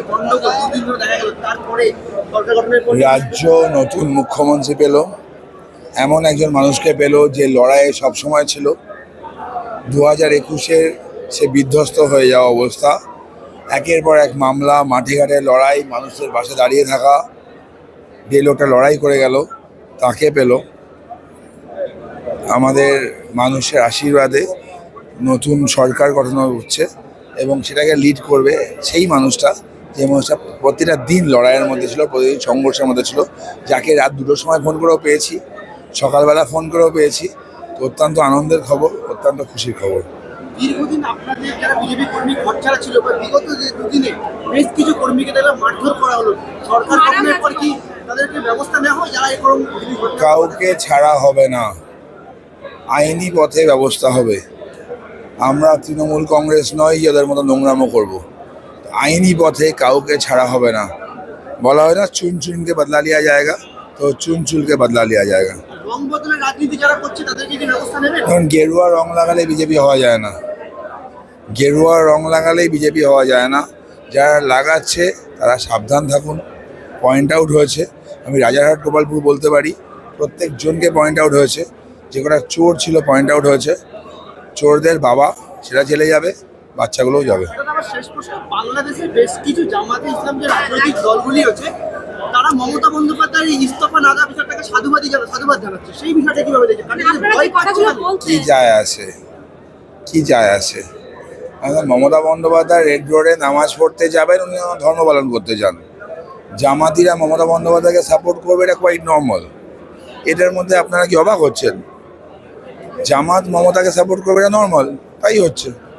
গন্ডগোল দুদিন ধরে দেখা গেল, তারপরে সরকার গঠনের পর রাজ্য নতুন মুখ্যমন্ত্রী পেল, এমন একজন মানুষকে পেল যে লড়াইয়ে সবসময় ছিল। 2021-এর সে বিধ্বস্ত হয়ে যাওয়া অবস্থা, একের পর এক মামলা, মাঠে ঘাটে লড়াই, মানুষের পাশে দাঁড়িয়ে থাকা, যে লোকটা লড়াই করে গেল তাকে পেল। আমাদের মানুষের আশীর্বাদে নতুন সরকার গঠন হচ্ছে এবং সেটাকে লিড করবে সেই মানুষটা, যে মানুষটা প্রতিটা দিন লড়াইয়ের মধ্যে ছিল, প্রতিদিন সংঘর্ষের মধ্যে ছিল, যাকে রাত 2টোর সময় ফোন করেও পেয়েছি, সকালবেলা ফোন করেও পেয়েছি। তো অত্যন্ত আনন্দের খবর, অত্যন্ত খুশির খবর। দীর্ঘদিন আপনাদের যারা বিজেপি কর্মী ঘর ছাড়া ছিল, বা বিগত যে দুদিনে বেশ কিছু কর্মীকে দেখলাম মারধর করা হলো, সরকার গঠনের পর কি তাদেরকে ব্যবস্থা নেওয়া হয় যারা এরকম কাউকে ছাড়া হবে না, আইনি পথে ব্যবস্থা হবে। আমরা তৃণমূল কংগ্রেস নয় যাদের মতো নোংরামো করব। আইনি পথে কাউকে ছাড়া হবে না। বলা হয় না চুন চুনকে বদলা লিয়া জায়গা, তো চুন চুলকে বদলা লিয়া জায়গা। রং বদলের রাজনীতি যারা করছে তাদেরকে কি ব্যবস্থা নেবেন? এখন গেরুয়া রং লাগালে বিজেপি হওয়া যায় না, গেরুয়া রং লাগালেই বিজেপি হওয়া যায় না। যারা লাগাচ্ছে তারা সাবধান থাকুন। পয়েন্ট আউট হয়েছে, আমি রাজারহাট গোপালপুর বলতে পারি, প্রত্যেকজনকে পয়েন্ট আউট হয়েছে। যে কটা চোর ছিল পয়েন্ট আউট হয়েছে, চোরদের বাবা সেটা জেলে যাবে, বাচ্চাগুলোও যাবে। আমার শেষ প্রশ্ন, বাংলাদেশের বেশ কিছু জামাতে ইসলাম যে রাজনৈতিক দলগুলি আছে, তারা মমতা বন্দ্যোপাধ্যায়ের এই ইস্তফা না দেওয়া বিষয়টাকে সাধুবাদ জানাচ্ছে, সেই বিষয়টা কিভাবে দেখেন? কি যায় আসে, কি যায় আসে? এখন মমতা বন্দ্যোপাধ্যায় রেড রোডে নামাজ পড়তে যাবেন, উনি ধর্ম পালন করতে যান। জামাতিরা মমতা বন্দ্যোপাধ্যায়কে সাপোর্ট করবে, এটা কোয়াইট নর্মাল। এটার মধ্যে আপনারা কি অবাক হচ্ছেন? জামাত মমতাকে সাপোর্ট করবে, এটা নর্মাল, তাই হচ্ছে।